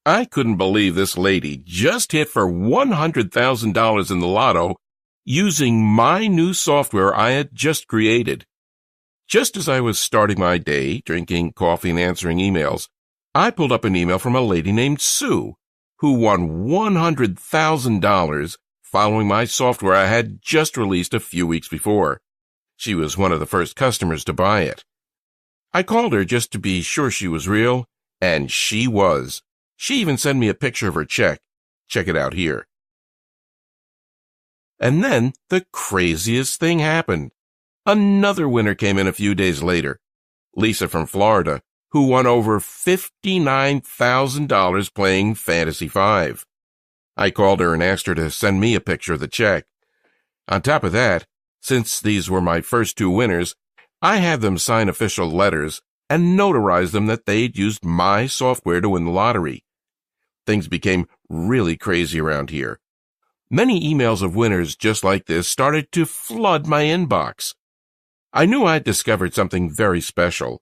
I couldn't believe this lady just hit for $100,000 in the lotto using my new software I had just created. Just as I was starting my day, drinking coffee and answering emails, I pulled up an email from a lady named Sue, who won $100,000 following my software I had just released a few weeks before. She was one of the first customers to buy it. I called her just to be sure she was real, and she was. She even sent me a picture of her check. Check it out here. And then the craziest thing happened. Another winner came in a few days later, Lisa from Florida, who won over $59,000 playing Fantasy 5. I called her and asked her to send me a picture of the check. On top of that, since these were my first two winners, I had them sign official letters and notarize them that they'd used my software to win the lottery. Things became really crazy around here. Many emails of winners just like this started to flood my inbox. I knew I'd discovered something very special.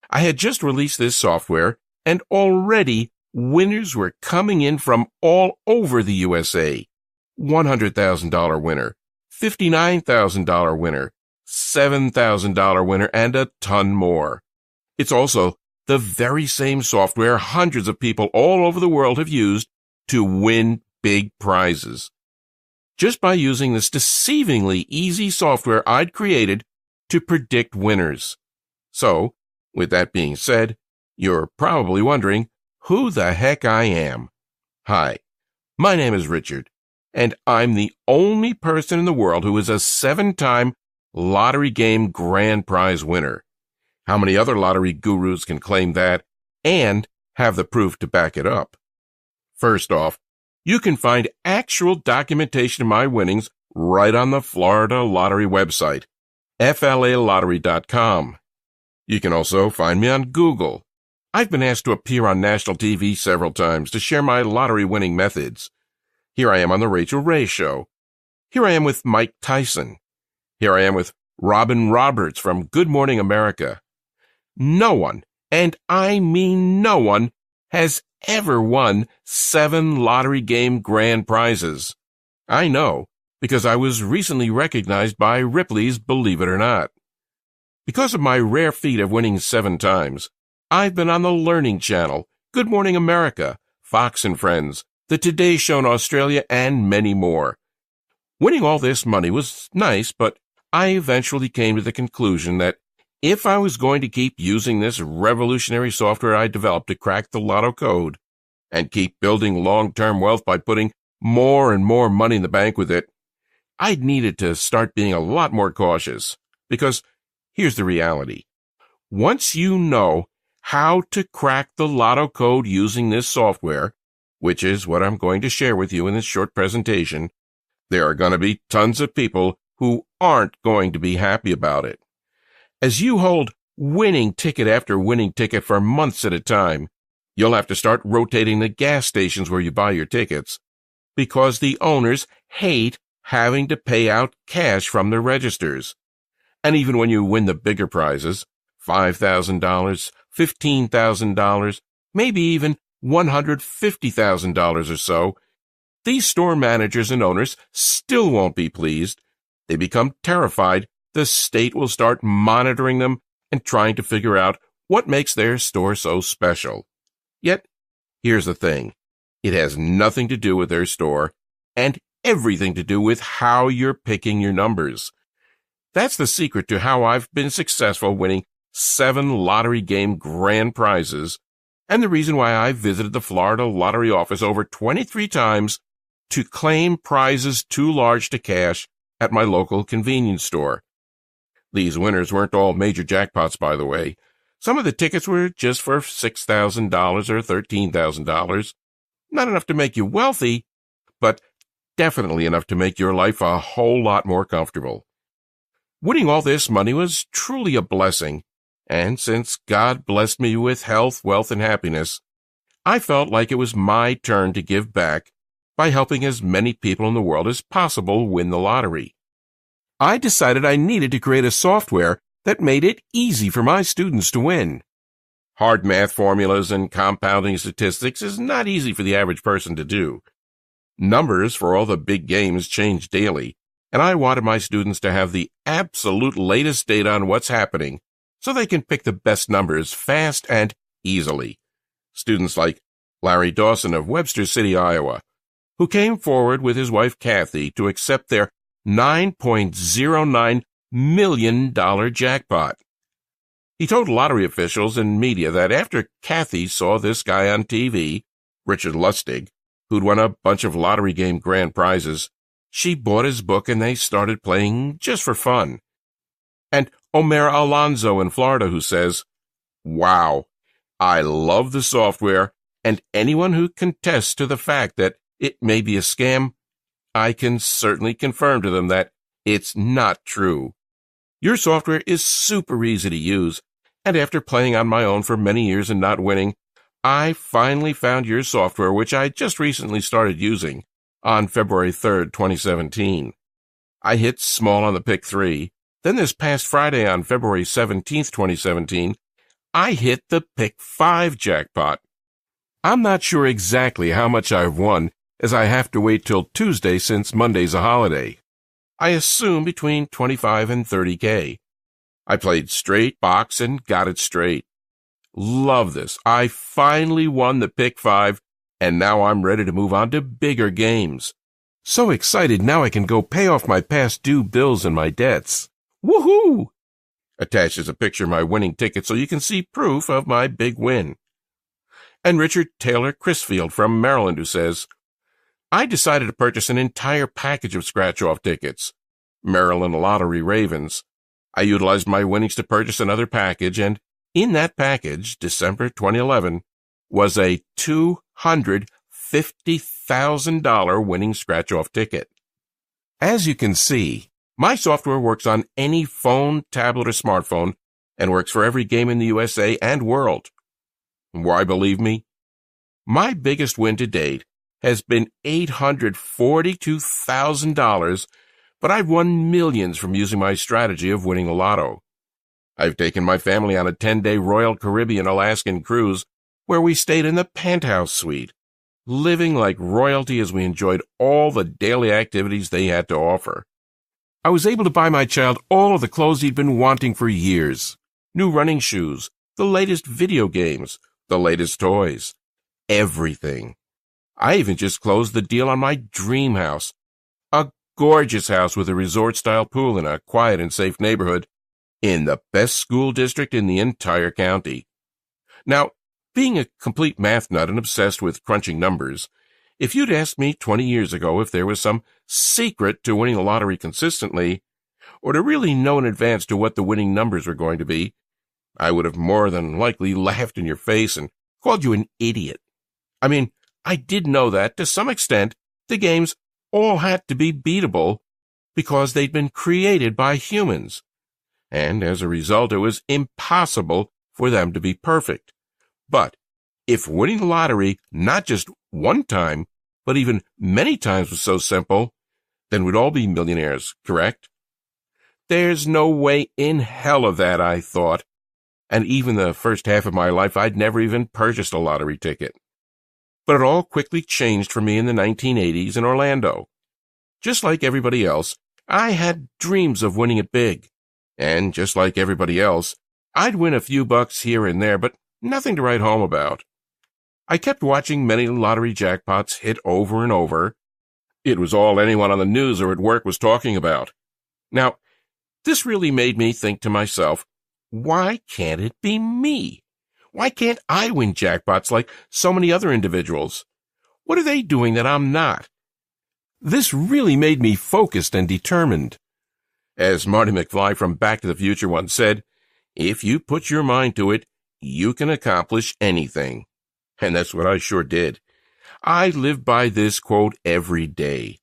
I had just released this software, and already winners were coming in from all over the USA. $100,000 winner, $59,000 winner, $7,000 winner, and a ton more. It's also the very same software hundreds of people all over the world have used to win big prizes. Just by using this deceivingly easy software I'd created to predict winners. So, with that being said, you're probably wondering who the heck I am. Hi, my name is Richard, and I'm the only person in the world who is a 7-time lottery game grand prize winner. How many other lottery gurus can claim that and have the proof to back it up? First off, you can find actual documentation of my winnings right on the Florida Lottery website, flalottery.com. You can also find me on Google. I've been asked to appear on national TV several times to share my lottery-winning methods. Here I am on The Rachel Ray Show. Here I am with Mike Tyson. Here I am with Robin Roberts from Good Morning America. No one, and I mean no one, has ever won 7 lottery game grand prizes. I know, because I was recently recognized by Ripley's Believe It or Not. Because of my rare feat of winning 7 times, I've been on the Learning Channel, Good Morning America, Fox and Friends, The Today Show in Australia, and many more. Winning all this money was nice, but I eventually came to the conclusion that if I was going to keep using this revolutionary software I developed to crack the lotto code and keep building long-term wealth by putting more and more money in the bank with it, I'd needed to start being a lot more cautious. Because here's the reality. Once you know how to crack the lotto code using this software, which is what I'm going to share with you in this short presentation, there are going to be tons of people who aren't going to be happy about it. As you hold winning ticket after winning ticket for months at a time, you'll have to start rotating the gas stations where you buy your tickets, because the owners hate having to pay out cash from their registers. And even when you win the bigger prizes, $5,000, $15,000, maybe even $150,000 or so, these store managers and owners still won't be pleased. They become terrified the state will start monitoring them and trying to figure out what makes their store so special. Yet, here's the thing. It has nothing to do with their store and everything to do with how you're picking your numbers. That's the secret to how I've been successful winning 7 lottery game grand prizes, and the reason why I visited the Florida Lottery office over 23 times to claim prizes too large to cash at my local convenience store. These winners weren't all major jackpots, by the way. Some of the tickets were just for $6,000 or $13,000. Not enough to make you wealthy, but definitely enough to make your life a whole lot more comfortable. Winning all this money was truly a blessing, and since God blessed me with health, wealth, and happiness, I felt like it was my turn to give back by helping as many people in the world as possible win the lottery. I decided I needed to create a software that made it easy for my students to win. Hard math formulas and compounding statistics is not easy for the average person to do. Numbers for all the big games change daily, and I wanted my students to have the absolute latest data on what's happening so they can pick the best numbers fast and easily. Students like Larry Dawson of Webster City, Iowa, who came forward with his wife Kathy to accept their $9.09 million jackpot. He told lottery officials and media that after Kathy saw this guy on TV, Richard Lustig, who'd won a bunch of lottery game grand prizes, she bought his book and they started playing just for fun. And Omer Alonzo in Florida, who says, "Wow, I love the software, and anyone who contests to the fact that it may be a scam, I can certainly confirm to them that it's not true. Your software is super easy to use, and after playing on my own for many years and not winning, I finally found your software, which I just recently started using, on February 3rd, 2017. I hit small on the pick 3. Then this past Friday on February 17th, 2017, I hit the pick 5 jackpot. I'm not sure exactly how much I've won, as I have to wait till Tuesday since Monday's a holiday. I assume between 25 and 30K. I played straight box and got it straight. Love this. I finally won the pick 5, and now I'm ready to move on to bigger games. So excited now I can go pay off my past due bills and my debts. Woohoo! Attached is a picture of my winning ticket so you can see proof of my big win. And Richard Taylor Crisfield from Maryland, who says, I decided to purchase an entire package of scratch-off tickets, Maryland Lottery Ravens. I utilized my winnings to purchase another package, and in that package, December 2011, was a $250,000 winning scratch-off ticket. As you can see, my software works on any phone, tablet, or smartphone and works for every game in the USA and world. Why believe me? My biggest win to date has been $842,000, but I've won millions from using my strategy of winning the lotto. I've taken my family on a 10-day Royal Caribbean Alaskan cruise where we stayed in the penthouse suite, living like royalty as we enjoyed all the daily activities they had to offer. I was able to buy my child all of the clothes he'd been wanting for years, new running shoes, the latest video games, the latest toys, everything. I even just closed the deal on my dream house, a gorgeous house with a resort-style pool in a quiet and safe neighborhood in the best school district in the entire county. Now, being a complete math nut and obsessed with crunching numbers, if you'd asked me 20 years ago if there was some secret to winning the lottery consistently, or to really know in advance to what the winning numbers were going to be, I would have more than likely laughed in your face and called you an idiot. I mean, I did know that, to some extent, the games all had to be beatable because they'd been created by humans, and as a result, it was impossible for them to be perfect. But if winning the lottery not just one time, but even many times was so simple, then we'd all be millionaires, correct? There's no way in hell of that, I thought. And even the first half of my life, I'd never even purchased a lottery ticket. But it all quickly changed for me in the 1980s in Orlando. Just like everybody else, I had dreams of winning it big. And just like everybody else, I'd win a few bucks here and there, but nothing to write home about. I kept watching many lottery jackpots hit over and over. It was all anyone on the news or at work was talking about. Now, this really made me think to myself, why can't it be me? Why can't I win jackpots like so many other individuals? What are they doing that I'm not? This really made me focused and determined. As Marty McFly from Back to the Future once said, if you put your mind to it, you can accomplish anything. And that's what I sure did. I live by this quote every day.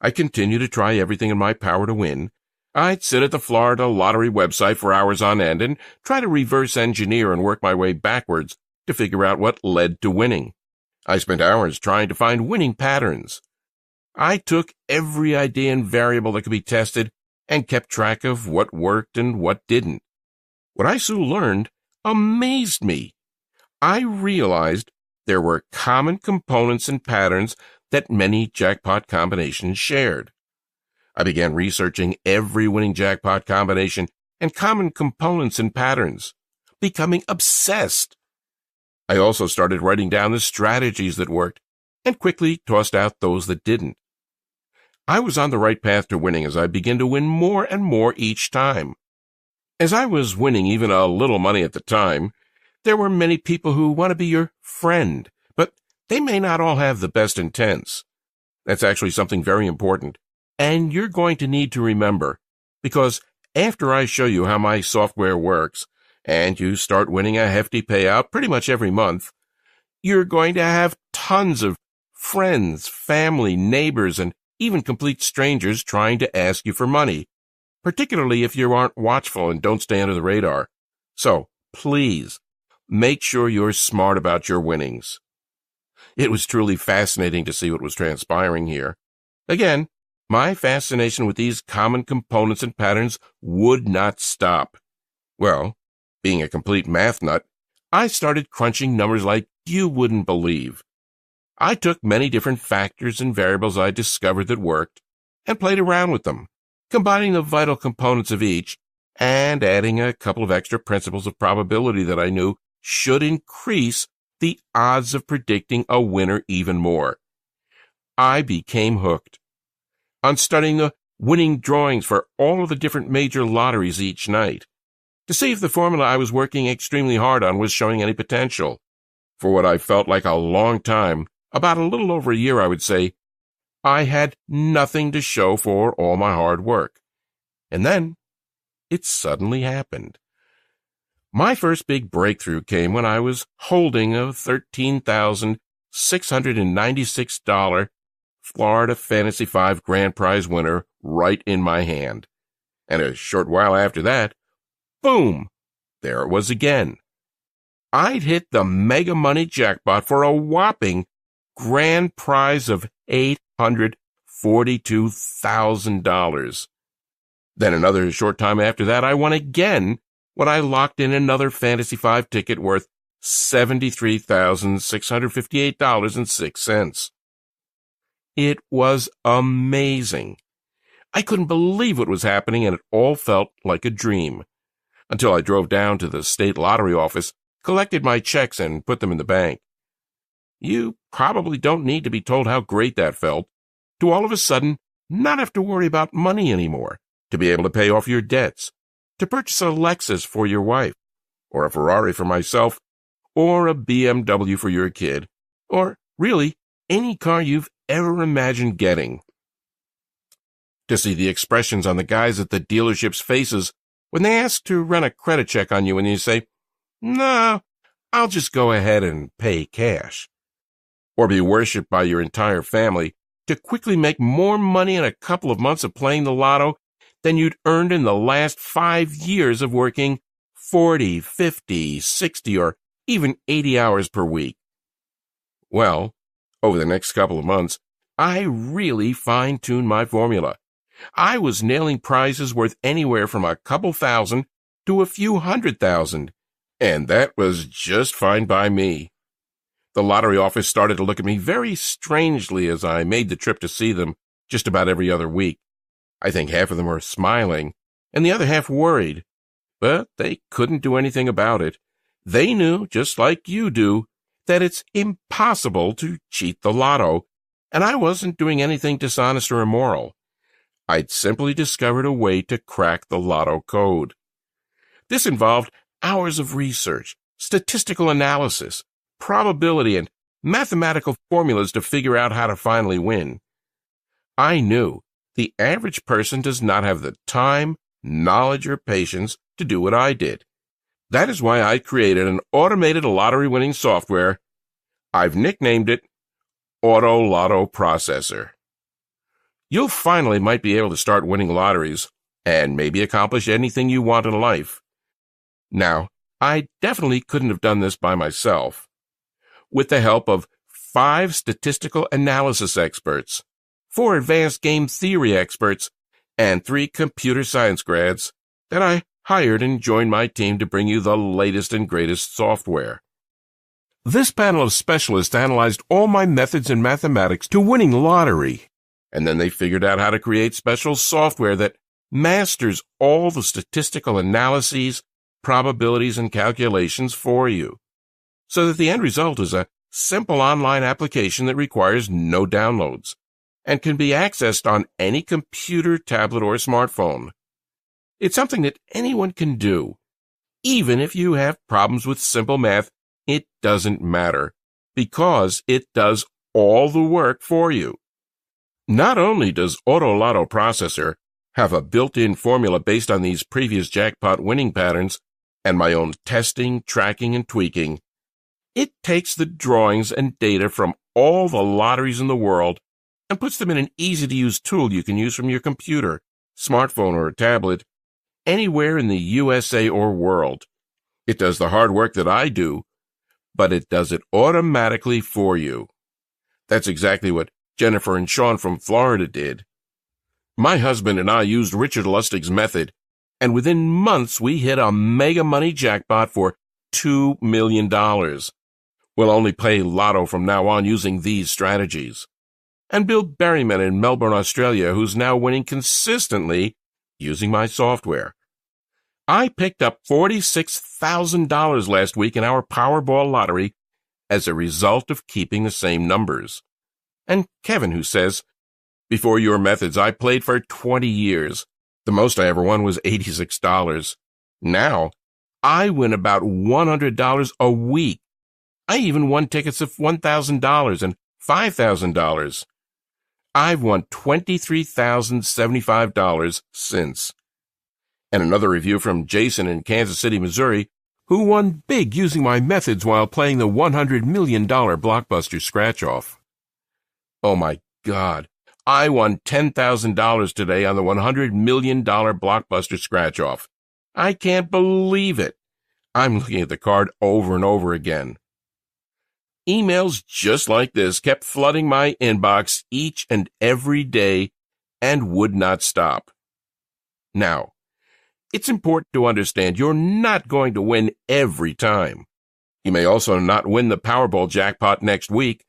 I continue to try everything in my power to win. I'd sit at the Florida Lottery website for hours on end and try to reverse engineer and work my way backwards to figure out what led to winning. I spent hours trying to find winning patterns. I took every idea and variable that could be tested and kept track of what worked and what didn't. What I soon learned amazed me. I realized there were common components and patterns that many jackpot combinations shared. I began researching every winning jackpot combination and common components and patterns, becoming obsessed. I also started writing down the strategies that worked and quickly tossed out those that didn't. I was on the right path to winning as I began to win more and more each time. As I was winning even a little money at the time, there were many people who want to be your friend, but they may not all have the best intents. That's actually something very important, and you're going to need to remember, because after I show you how my software works, and you start winning a hefty payout pretty much every month, you're going to have tons of friends, family, neighbors, and even complete strangers trying to ask you for money, particularly if you aren't watchful and don't stay under the radar. So, please, make sure you're smart about your winnings. It was truly fascinating to see what was transpiring here. Again, my fascination with these common components and patterns would not stop. Well, being a complete math nut, I started crunching numbers like you wouldn't believe. I took many different factors and variables I discovered that worked and played around with them, combining the vital components of each and adding a couple of extra principles of probability that I knew should increase the odds of predicting a winner even more. I became hooked on studying the winning drawings for all of the different major lotteries each night to see if the formula I was working extremely hard on was showing any potential. For what I felt like a long time, about a little over a year, I would say, I had nothing to show for all my hard work. And then it suddenly happened. My first big breakthrough came when I was holding a $13,696 Florida Fantasy 5 grand prize winner right in my hand. And a short while after that, boom, there it was again. I'd hit the mega money jackpot for a whopping grand prize of $842,000. Then another short time after that, I won again when I locked in another Fantasy 5 ticket worth $73,658.06. It was amazing. I couldn't believe what was happening, and it all felt like a dream. Until I drove down to the state lottery office, collected my checks, and put them in the bank. You probably don't need to be told how great that felt, to all of a sudden not have to worry about money anymore, to be able to pay off your debts, to purchase a Lexus for your wife, or a Ferrari for myself, or a BMW for your kid, or really any car you've ever imagined getting. To see the expressions on the guys at the dealership's faces when they ask to run a credit check on you and you say, "No, I'll just go ahead and pay cash." Or be worshipped by your entire family to quickly make more money in a couple of months of playing the lotto than you'd earned in the last 5 years of working 40, 50, 60, or even 80 hours per week. Well, over the next couple of months, I really fine-tuned my formula. I was nailing prizes worth anywhere from a couple thousand to a few $100,000, and that was just fine by me. The lottery office started to look at me very strangely as I made the trip to see them just about every other week. I think half of them were smiling, and the other half worried. But they couldn't do anything about it. They knew, just like you do, that it's impossible to cheat the lotto, and I wasn't doing anything dishonest or immoral. I'd simply discovered a way to crack the lotto code. This involved hours of research, statistical analysis, probability, and mathematical formulas to figure out how to finally win. I knew the average person does not have the time, knowledge, or patience to do what I did. That is why I created an automated lottery-winning software. I've nicknamed it Autolotto Processor. You'll finally might be able to start winning lotteries and maybe accomplish anything you want in life. Now, I definitely couldn't have done this by myself. With the help of 5 statistical analysis experts, 4 advanced game theory experts, and 3 computer science grads that I hired and joined my team to bring you the latest and greatest software. This panel of specialists analyzed all my methods in mathematics to winning the lottery, and then they figured out how to create special software that masters all the statistical analyses, probabilities, and calculations for you, so that the end result is a simple online application that requires no downloads and can be accessed on any computer, tablet, or smartphone. It's something that anyone can do. Even if you have problems with simple math, it doesn't matter, because it does all the work for you. Not only does Autolotto processor have a built-in formula based on these previous jackpot winning patterns and my own testing, tracking, and tweaking, it takes the drawings and data from all the lotteries in the world and puts them in an easy-to-use tool you can use from your computer, smartphone, or tablet anywhere in the USA or world. It does the hard work that I do, but it does it automatically for you. That's exactly what Jennifer and Sean from Florida did. My husband and I used Richard Lustig's method, and within months we hit a mega money jackpot for $2 million. We'll only play lotto from now on using these strategies. And Bill Berryman in Melbourne, Australia, who's now winning consistently using my software. I picked up $46,000 last week in our Powerball lottery as a result of keeping the same numbers. And Kevin, who says, before your methods, I played for 20 years. The most I ever won was $86. Now, I win about $100 a week. I even won tickets of $1,000 and $5,000. I've won $23,075 since. And another review from Jason in Kansas City, Missouri, who won big using my methods while playing the $100 million blockbuster scratch-off. Oh my God, I won $10,000 today on the $100 million blockbuster scratch-off. I can't believe it. I'm looking at the card over and over again. Emails just like this kept flooding my inbox each and every day and would not stop. Now, it's important to understand you're not going to win every time. You may also not win the Powerball jackpot next week.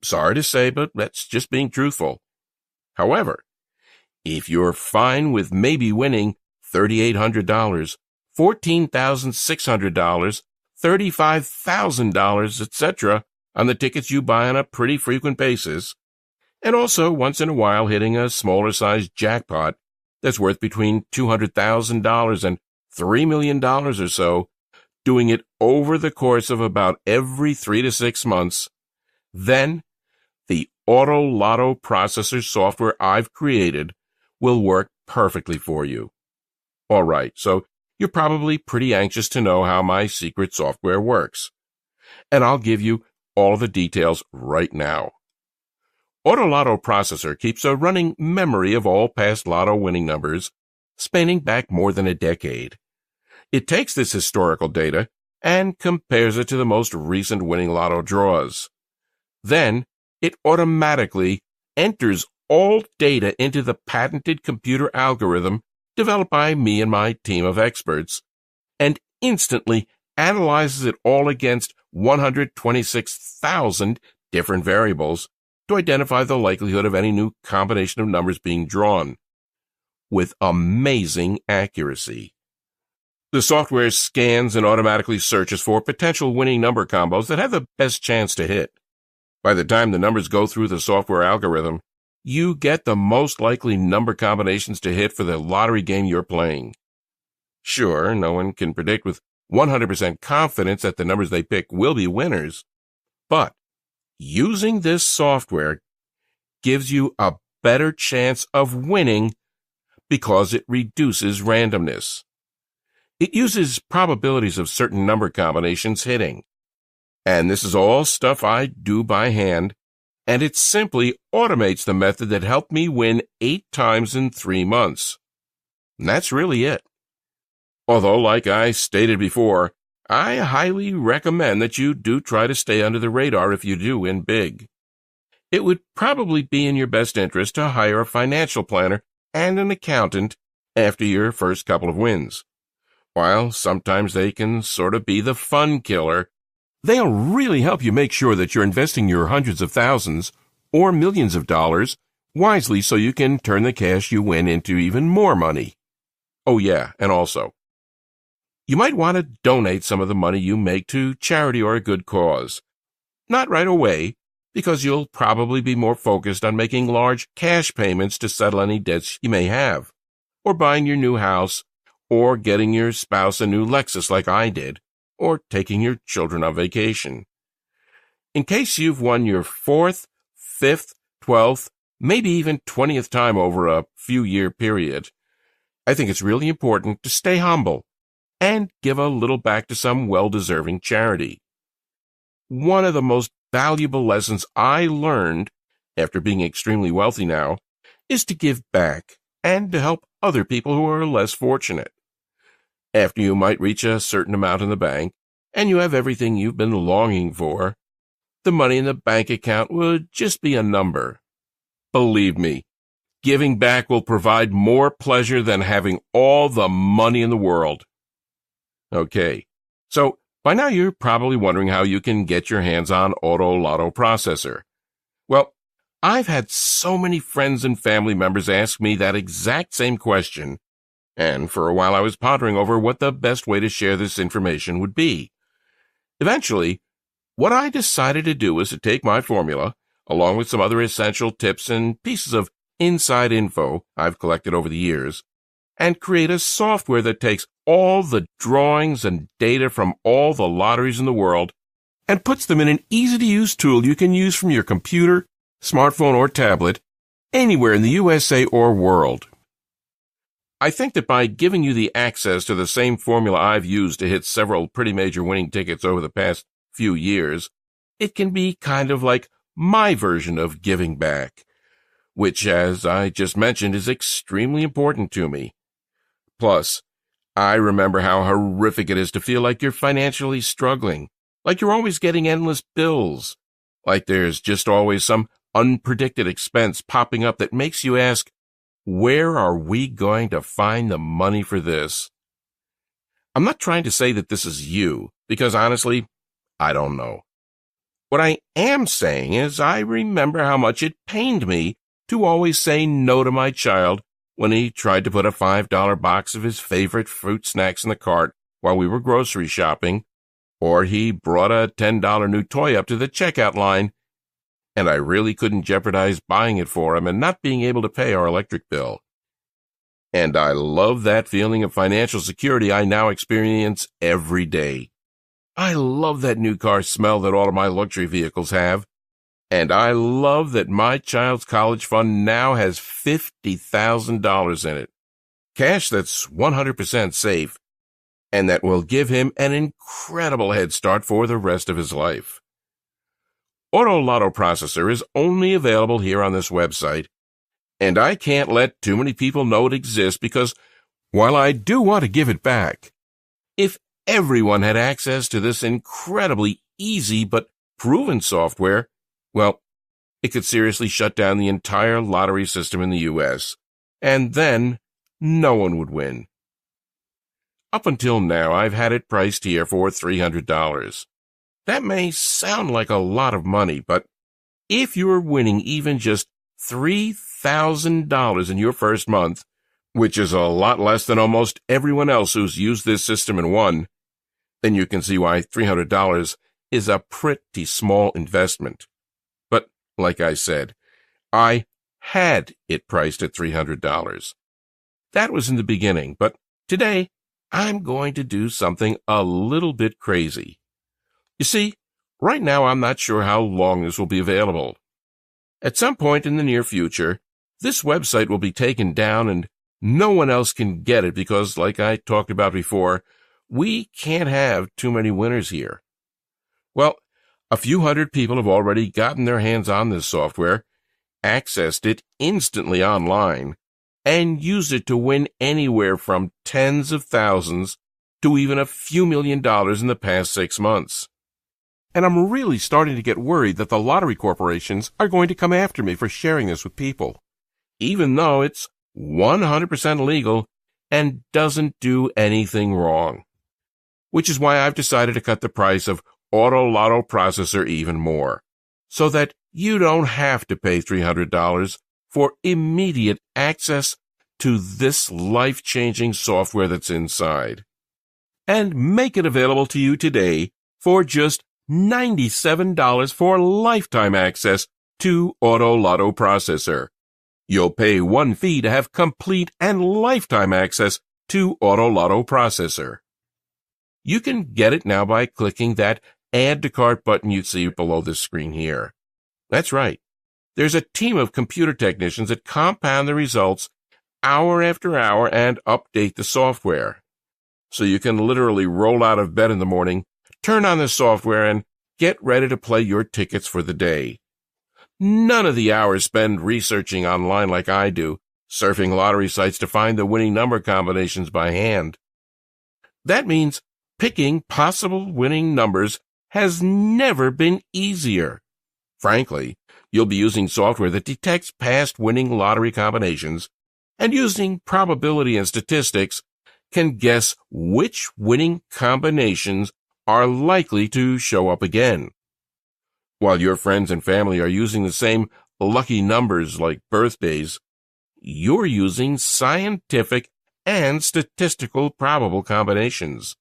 Sorry to say, but that's just being truthful. However, if you're fine with maybe winning $3,800, $14,600, $35,000, etc., on the tickets you buy on a pretty frequent basis, and also once in a while hitting a smaller-sized jackpot that's worth between $200,000 and $3 million or so, doing it over the course of about every 3 to 6 months, then the Autolotto processor software I've created will work perfectly for you. All right, so you're probably pretty anxious to know how my secret software works, and I'll give you all the details right now. Autolotto processor keeps a running memory of all past lotto winning numbers, spanning back more than a decade. It takes this historical data and compares it to the most recent winning lotto draws. Then, it automatically enters all data into the patented computer algorithm developed by me and my team of experts, and instantly analyzes it all against 126,000 different variables to identify the likelihood of any new combination of numbers being drawn, with amazing accuracy. The software scans and automatically searches for potential winning number combos that have the best chance to hit. By the time the numbers go through the software algorithm, you get the most likely number combinations to hit for the lottery game you're playing. Sure, no one can predict with 100% confidence that the numbers they pick will be winners, but using this software gives you a better chance of winning because it reduces randomness. It uses probabilities of certain number combinations hitting. And this is all stuff I do by hand, and it simply automates the method that helped me win 8 times in 3 months. And that's really it. Although, like I stated before, I highly recommend that you do try to stay under the radar if you do win big. It would probably be in your best interest to hire a financial planner and an accountant after your first couple of wins. While sometimes they can sort of be the fun killer, They'll really help you make sure that you're investing your hundreds of thousands or millions of dollars wisely so you can turn the cash you win into even more money. Oh yeah, and also, you might want to donate some of the money you make to charity or a good cause. Not right away, because you'll probably be more focused on making large cash payments to settle any debts you may have, or buying your new house, or getting your spouse a new Lexus like I did, or taking your children on vacation. In case you've won your 4th, 5th, 12th, maybe even 20th time over a few-year period, I think it's really important to stay humble and give a little back to some well-deserving charity. One of the most valuable lessons I learned, after being extremely wealthy now, is to give back and to help other people who are less fortunate. After you might reach a certain amount in the bank, and you have everything you've been longing for, the money in the bank account would just be a number. Believe me, giving back will provide more pleasure than having all the money in the world. Okay, so by now you're probably wondering how you can get your hands on Autolotto processor. Well, I've had so many friends and family members ask me that exact same question, and for a while I was pondering over what the best way to share this information would be. Eventually, what I decided to do was to take my formula, along with some other essential tips and pieces of inside info I've collected over the years, and create a software that takes all the drawings and data from all the lotteries in the world and puts them in an easy-to-use tool you can use from your computer, smartphone, or tablet anywhere in the USA or world. I think that by giving you the access to the same formula I've used to hit several pretty major winning tickets over the past few years, it can be kind of like my version of giving back, which, as I just mentioned, is extremely important to me. Plus, I remember how horrific it is to feel like you're financially struggling, like you're always getting endless bills, like there's just always some unpredicted expense popping up that makes you ask, where are we going to find the money for this? I'm not trying to say that this is you, because honestly, I don't know. What I am saying is I remember how much it pained me to always say no to my child when he tried to put a $5 box of his favorite fruit snacks in the cart while we were grocery shopping, or he brought a $10 new toy up to the checkout line, and I really couldn't jeopardize buying it for him and not being able to pay our electric bill. And I love that feeling of financial security I now experience every day. I love that new car smell that all of my luxury vehicles have. And I love that my child's college fund now has $50,000 in it. Cash that's 100% safe, and that will give him an incredible head start for the rest of his life. Autolotto processor is only available here on this website, and I can't let too many people know it exists because, while I do want to give it back, if everyone had access to this incredibly easy but proven software, well, it could seriously shut down the entire lottery system in the U.S., and then no one would win. Up until now, I've had it priced here for $300. That may sound like a lot of money, but if you're winning even just $3,000 in your first month, which is a lot less than almost everyone else who's used this system and won, then you can see why $300 is a pretty small investment. But, like I said, I had it priced at $300. That was in the beginning, but today I'm going to do something a little bit crazy. You see, right now I'm not sure how long this will be available. At some point in the near future, this website will be taken down and no one else can get it because, like I talked about before, we can't have too many winners here. Well, a few hundred people have already gotten their hands on this software, accessed it instantly online, and used it to win anywhere from tens of thousands to even a few $1 million in the past 6 months. And I'm really starting to get worried that the lottery corporations are going to come after me for sharing this with people, even though it's 100% legal and doesn't do anything wrong. Which is why I've decided to cut the price of Autolotto processor even more, so that you don't have to pay $300 for immediate access to this life-changing software that's inside. And make it available to you today for just $97 for lifetime access to Autolotto processor. You'll pay one fee to have complete and lifetime access to Autolotto processor. You can get it now by clicking that Add to Cart button you see below this screen here. That's right. There's a team of computer technicians that compound the results hour after hour and update the software. So you can literally roll out of bed in the morning, turn on the software, and get ready to play your tickets for the day. None of the hours spent researching online like I do, surfing lottery sites to find the winning number combinations by hand. That means picking possible winning numbers has never been easier. Frankly, you'll be using software that detects past winning lottery combinations and using probability and statistics can guess which winning combinations are likely to show up again. While your friends and family are using the same lucky numbers like birthdays, you're using scientific and statistical probable combinations.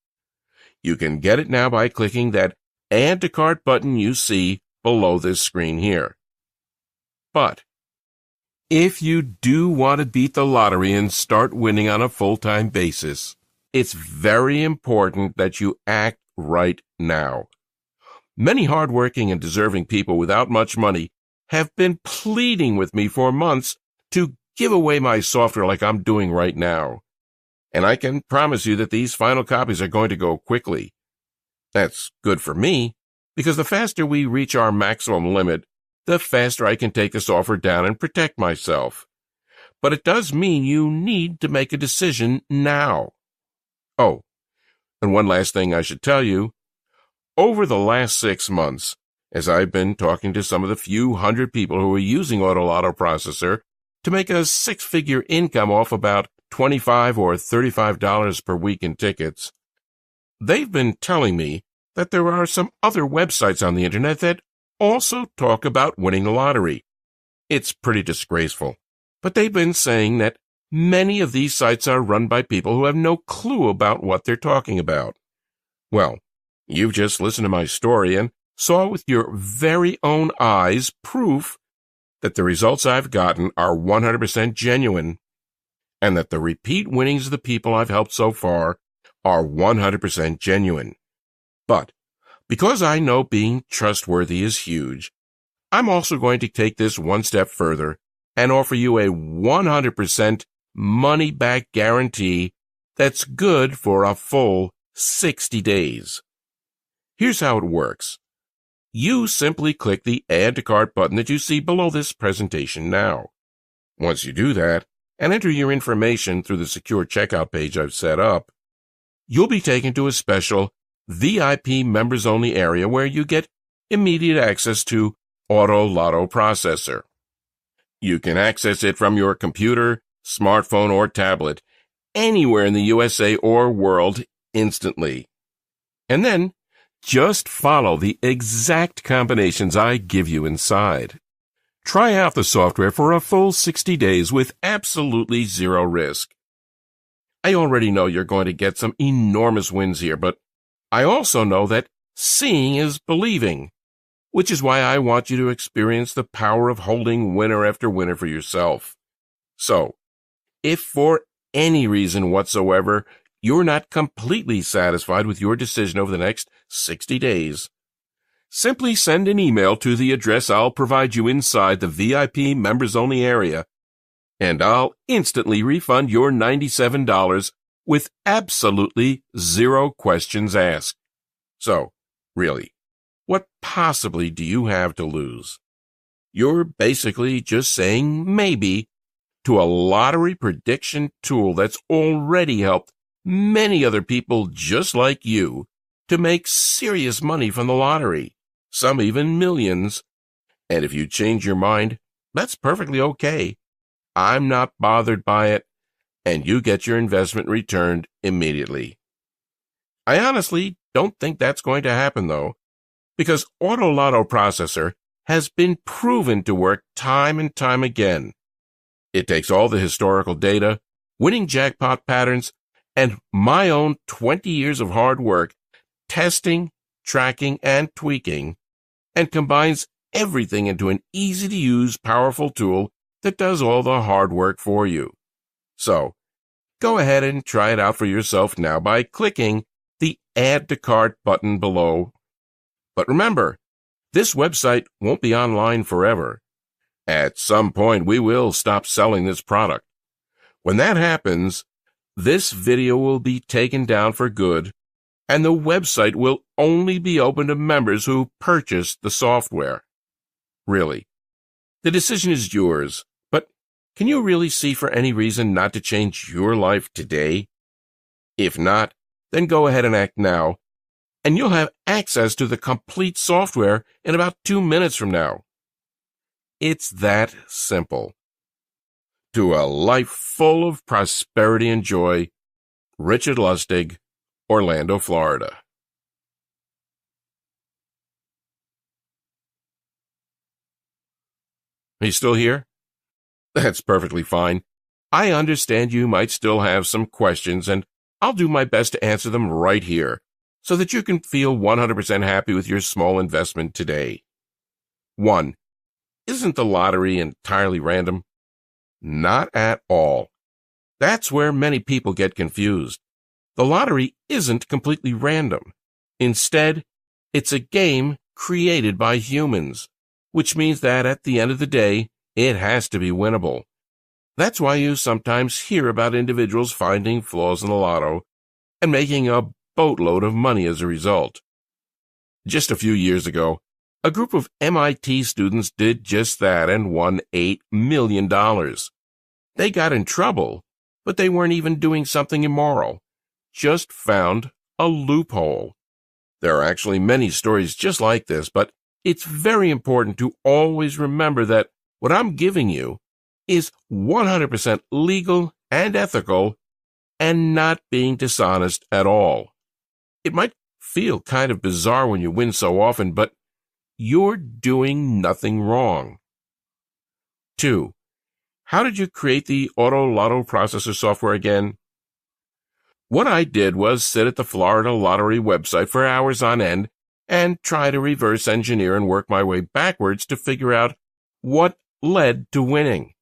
You can get it now by clicking that Add to Cart button you see below this screen here. But if you do want to beat the lottery and start winning on a full-time basis, it's very important that you act right now. Many hardworking and deserving people without much money have been pleading with me for months to give away my software like I'm doing right now. And I can promise you that these final copies are going to go quickly. That's good for me, because the faster we reach our maximum limit, the faster I can take the software down and protect myself. But it does mean you need to make a decision now. Oh, and one last thing I should tell you. Over the last 6 months, as I've been talking to some of the few hundred people who are using Autolotto processor to make a six-figure income off about $25 or $35 per week in tickets, they've been telling me that there are some other websites on the internet that also talk about winning the lottery. It's pretty disgraceful, but they've been saying that many of these sites are run by people who have no clue about what they're talking about. Well, you've just listened to my story and saw with your very own eyes proof that the results I've gotten are 100% genuine, and that the repeat winnings of the people I've helped so far are 100% genuine. But because I know being trustworthy is huge, I'm also going to take this one step further and offer you a 100% money-back guarantee that's good for a full 60 days. Here's how it works. You simply click the Add to Cart button that you see below this presentation now. Once you do that, and enter your information through the secure checkout page I've set up, you'll be taken to a special VIP members-only area where you get immediate access to Autolotto processor. You can access it from your computer, smartphone, or tablet, anywhere in the USA or world instantly. And then, just follow the exact combinations I give you inside. Try out the software for a full 60 days with absolutely zero risk. I already know you're going to get some enormous wins here, but I also know that seeing is believing, which is why I want you to experience the power of holding winner after winner for yourself. So, if for any reason whatsoever you're not completely satisfied with your decision over the next 60 days, simply send an email to the address I'll provide you inside the VIP members-only area, and I'll instantly refund your $97 with absolutely zero questions asked. So, really, what possibly do you have to lose? You're basically just saying maybe to a lottery prediction tool that's already helped many other people just like you to make serious money from the lottery, some even millions. And if you change your mind, that's perfectly okay. I'm not bothered by it, and you get your investment returned immediately. I honestly don't think that's going to happen, though, because Autolotto processor has been proven to work time and time again. It takes all the historical data, winning jackpot patterns, and my own 20 years of hard work testing, tracking, and tweaking, and combines everything into an easy-to-use, powerful tool that does all the hard work for you. So, go ahead and try it out for yourself now by clicking the Add to Cart button below. But remember, this website won't be online forever. At some point, we will stop selling this product. When that happens, this video will be taken down for good, and the website will only be open to members who purchased the software. Really, the decision is yours, but can you really see for any reason not to change your life today? If not, then go ahead and act now, and you'll have access to the complete software in about 2 minutes from now. It's that simple. To a life full of prosperity and joy, Richard Lustig, Orlando, Florida. Are you still here? That's perfectly fine. I understand you might still have some questions, and I'll do my best to answer them right here, so that you can feel 100% happy with your small investment today. 1. Isn't the lottery entirely random? Not at all. That's where many people get confused. The lottery isn't completely random. Instead, it's a game created by humans, which means that at the end of the day, it has to be winnable. That's why you sometimes hear about individuals finding flaws in the lotto and making a boatload of money as a result. Just a few years ago, a group of MIT students did just that and won $8 million. They got in trouble, but they weren't even doing something immoral. Just found a loophole. There are actually many stories just like this, but it's very important to always remember that what I'm giving you is 100% legal and ethical and not being dishonest at all. It might feel kind of bizarre when you win so often, but you're doing nothing wrong. 2. How did you create the Autolotto processor software again? What I did was sit at the Florida Lottery website for hours on end and try to reverse engineer and work my way backwards to figure out what led to winning.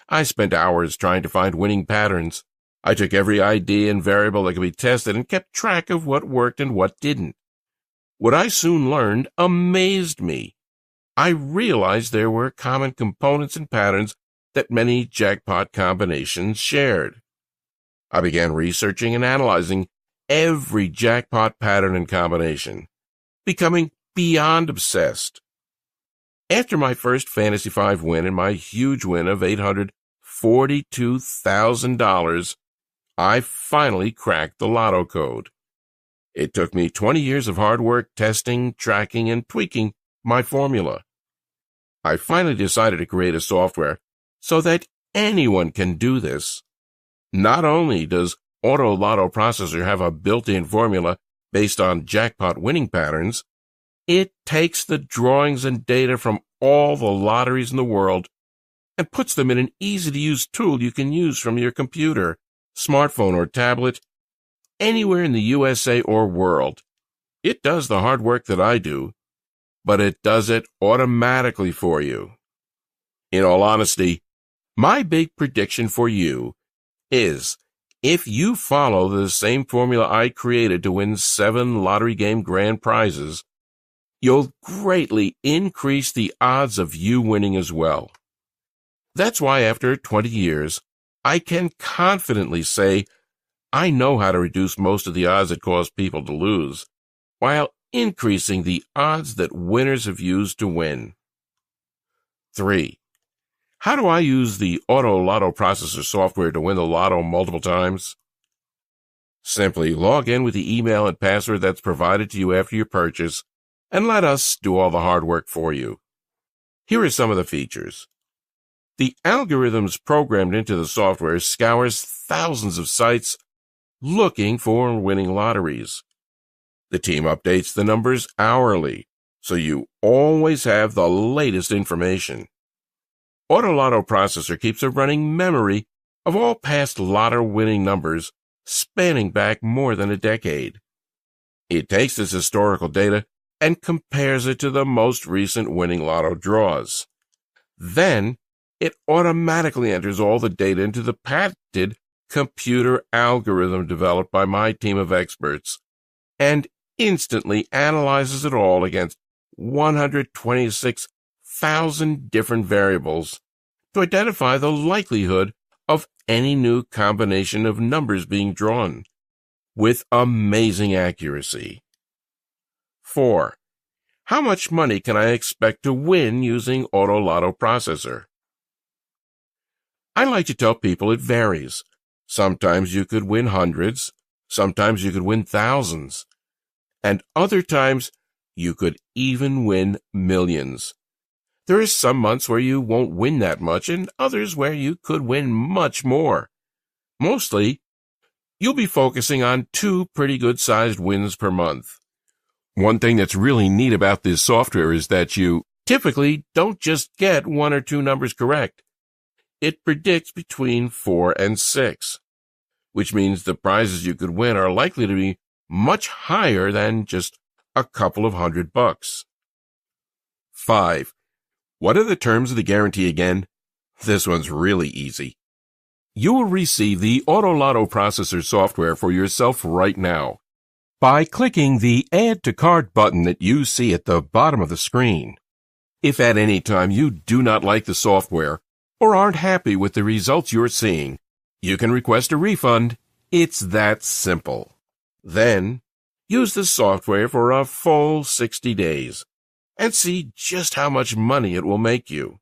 I spent hours trying to find winning patterns. I took every idea and variable that could be tested and kept track of what worked and what didn't. What I soon learned amazed me. I realized there were common components and patterns that many jackpot combinations shared. I began researching and analyzing every jackpot pattern and combination, becoming beyond obsessed. After my first Fantasy 5 win and my huge win of $842,000, I finally cracked the lotto code. It took me 20 years of hard work testing, tracking, and tweaking my formula. I finally decided to create a software so that anyone can do this. Not only does Autolotto processor have a built-in formula based on jackpot winning patterns, it takes the drawings and data from all the lotteries in the world and puts them in an easy-to-use tool you can use from your computer, smartphone, or tablet, anywhere in the USA or world. It does the hard work that I do, but it does it automatically for you. In all honesty, my big prediction for you is if you follow the same formula I created to win 7 lottery game grand prizes, you'll greatly increase the odds of you winning as well. That's why after 20 years, I can confidently say I know how to reduce most of the odds that cause people to lose, while increasing the odds that winners have used to win. 3. How do I use the Autolotto processor software to win the lotto multiple times? Simply log in with the email and password that's provided to you after your purchase, and let us do all the hard work for you. Here are some of the features. The algorithms programmed into the software scours thousands of sites looking for winning lotteries. The team updates the numbers hourly, so you always have the latest information. Autolotto processor keeps a running memory of all past lotto winning numbers spanning back more than a decade. It takes this historical data and compares it to the most recent winning lotto draws. Then, it automatically enters all the data into the patented computer algorithm developed by my team of experts and instantly analyzes it all against 126,000 different variables to identify the likelihood of any new combination of numbers being drawn, with amazing accuracy. 4. How much money can I expect to win using Autolotto processor? I like to tell people it varies. Sometimes you could win hundreds, sometimes you could win thousands, and other times you could even win millions. There are some months where you won't win that much and others where you could win much more. Mostly, you'll be focusing on 2 pretty good-sized wins per month. One thing that's really neat about this software is that you typically don't just get 1 or 2 numbers correct. It predicts between 4 and 6, which means the prizes you could win are likely to be much higher than just a couple of $100. 5. What are the terms of the guarantee again? This one's really easy. You will receive the Autolotto processor software for yourself right now by clicking the Add to Cart button that you see at the bottom of the screen. If at any time you do not like the software or aren't happy with the results you're seeing, you can request a refund. It's that simple. Then, use the software for a full 60 days and see just how much money it will make you.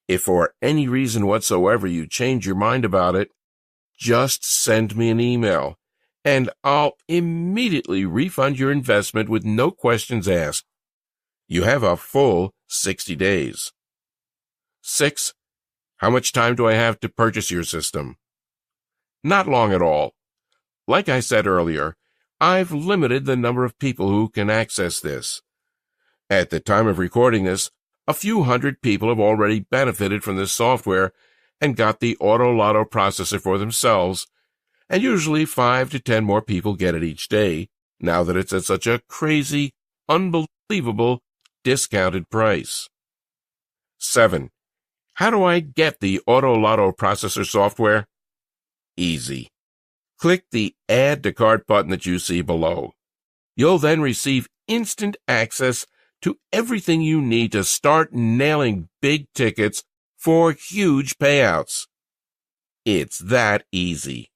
If for any reason whatsoever you change your mind about it, just send me an email, and I'll immediately refund your investment with no questions asked. You have a full 60 days. 6. How much time do I have to purchase your system? Not long at all. Like I said earlier, I've limited the number of people who can access this. At the time of recording this, a few hundred people have already benefited from this software and got the Autolotto processor for themselves, and usually 5 to 10 more people get it each day, now that it's at such a crazy, unbelievable, discounted price. 7. How do I get the Autolotto processor software? Easy. Click the Add to Cart button that you see below. You'll then receive instant access to everything you need to start nailing big tickets for huge payouts. It's that easy.